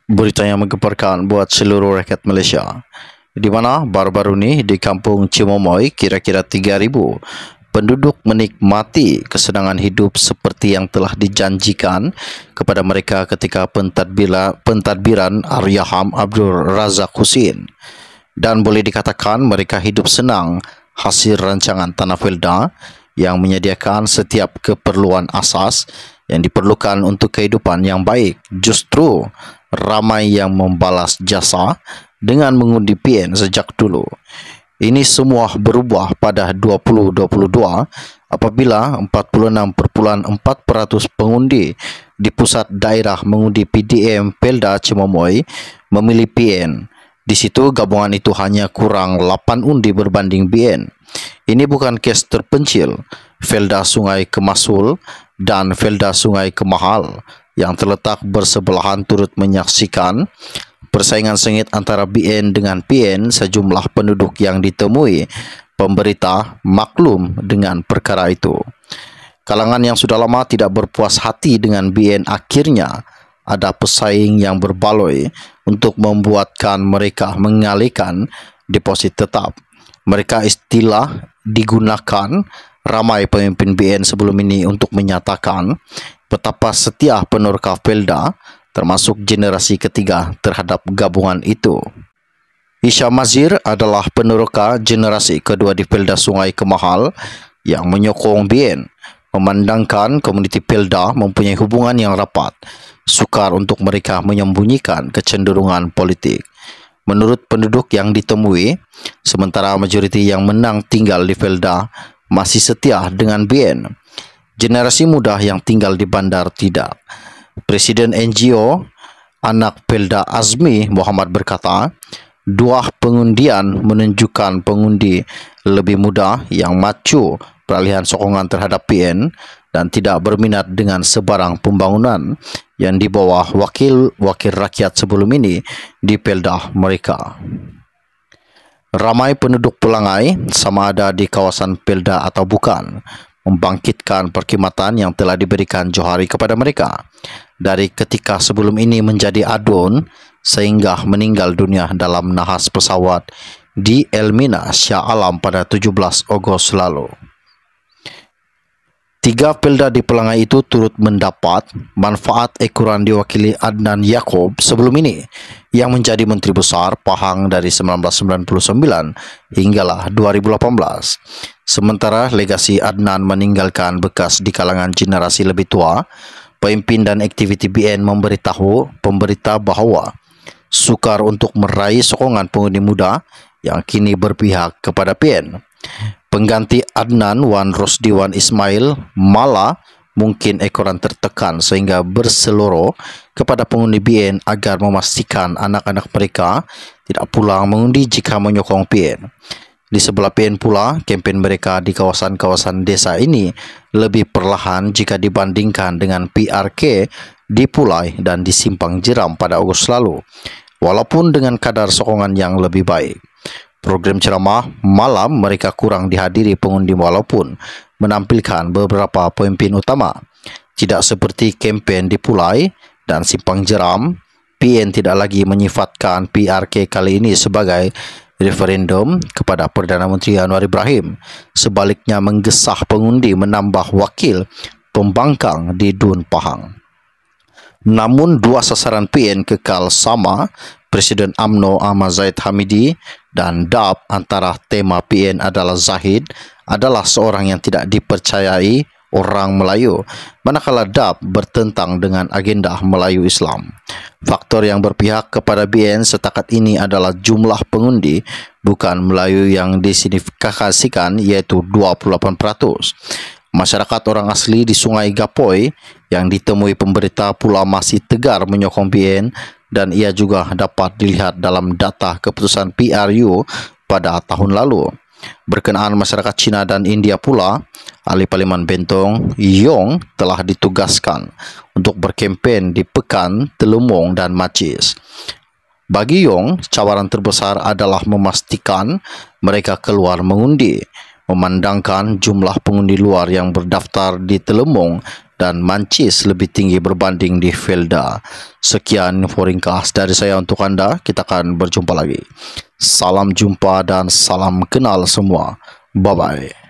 Berita yang menggemparkan buat seluruh rakyat Malaysia, di mana baru-baru ni di kampung Cimomoy kira-kira 3,000 penduduk menikmati kesenangan hidup seperti yang telah dijanjikan kepada mereka ketika pentadbiran Aryaham Abdul Razak Husin, dan boleh dikatakan mereka hidup senang hasil rancangan Tanah Felda yang menyediakan setiap keperluan asas yang diperlukan untuk kehidupan yang baik. Justru ramai yang membalas jasa dengan mengundi PN sejak dulu. Ini semua berubah pada 2022 apabila 46.4% pengundi di pusat daerah mengundi PDM Felda Cimomoy memilih PN. Di situ gabungan itu hanya kurang 8 undi berbanding BN. Ini bukan kes terpencil. Felda Sungai Kemasul dan Felda Sungai Kemahal yang terletak bersebelahan turut menyaksikan persaingan sengit antara BN dengan PN. Sejumlah penduduk yang ditemui pemberita maklum dengan perkara itu. Kalangan yang sudah lama tidak berpuas hati dengan BN akhirnya ada pesaing yang berbaloi untuk membuatkan mereka mengalihkan deposit tetap. Mereka istilah digunakan ramai pemimpin BN sebelum ini untuk menyatakan betapa setia penerka Felda termasuk generasi ketiga terhadap gabungan itu. Isha Mazir adalah peneroka generasi kedua di Felda Sungai Kemahal yang menyokong BN, memandangkan komuniti Felda mempunyai hubungan yang rapat, sukar untuk mereka menyembunyikan kecenderungan politik. Menurut penduduk yang ditemui, sementara majoriti yang menang tinggal di Felda masih setia dengan BN, generasi muda yang tinggal di bandar tidak. Presiden NGO Anak Felda Azmi Muhammad berkata, dua pengundian menunjukkan pengundi lebih muda yang macu peralihan sokongan terhadap PN dan tidak berminat dengan sebarang pembangunan yang di bawah wakil-wakil rakyat sebelum ini di Felda mereka. Ramai penduduk Pelangai, sama ada di kawasan Felda atau bukan, membangkitkan perkhidmatan yang telah diberikan Johari kepada mereka dari ketika sebelum ini menjadi adun sehingga meninggal dunia dalam nahas pesawat di Elmina, Shah Alam pada 17 Ogos lalu. 3 Felda di Pelangai itu turut mendapat manfaat ekoran diwakili Adnan Yaakob sebelum ini yang menjadi Menteri Besar Pahang dari 1999 hinggalah 2018. Sementara legasi Adnan meninggalkan bekas di kalangan generasi lebih tua, pemimpin dan aktiviti BN memberitahu pemberita bahawa sukar untuk meraih sokongan pengundi muda yang kini berpihak kepada PN. Pengganti Adnan, Wan Rosdiwan Ismail, malah mungkin ekoran tertekan sehingga berseloroh kepada pengundi BN agar memastikan anak-anak mereka tidak pulang mengundi jika menyokong PN. Di sebelah PN pula, kempen mereka di kawasan-kawasan desa ini lebih perlahan jika dibandingkan dengan PRK di Pulai dan di Simpang Jeram pada Ogos lalu, walaupun dengan kadar sokongan yang lebih baik. Program ceramah malam mereka kurang dihadiri pengundi walaupun menampilkan beberapa pemimpin utama. Tidak seperti kempen di Pulai dan Simpang Jeram, PN tidak lagi menyifatkan PRK kali ini sebagai referendum kepada Perdana Menteri Anwar Ibrahim. Sebaliknya menggesah pengundi menambah wakil pembangkang di Dun Pahang. Namun dua sasaran PN kekal sama. Presiden UMNO Ahmad Zahid Hamidi dan DAP antara tema PN adalah Zahid adalah seorang yang tidak dipercayai orang Melayu, manakala DAP bertentang dengan agenda Melayu Islam. Faktor yang berpihak kepada BN setakat ini adalah jumlah pengundi, bukan Melayu yang disignifikasikan, yaitu 28%. Masyarakat orang asli di Sungai Gapoi yang ditemui pemberita pula masih tegar menyokong BN, dan ia juga dapat dilihat dalam data keputusan PRU pada tahun lalu. Berkenaan masyarakat Cina dan India pula, ahli Parlimen Bentong Yong telah ditugaskan untuk berkempen di Pekan, Telumong dan Macis. Bagi Yong, cabaran terbesar adalah memastikan mereka keluar mengundi. memandangkan jumlah pengundi luar yang berdaftar di Telembong dan Mancis lebih tinggi berbanding di Felda. Sekian info ringkas dari saya untuk anda. Kita akan berjumpa lagi. Salam jumpa dan salam kenal semua. Bye-bye.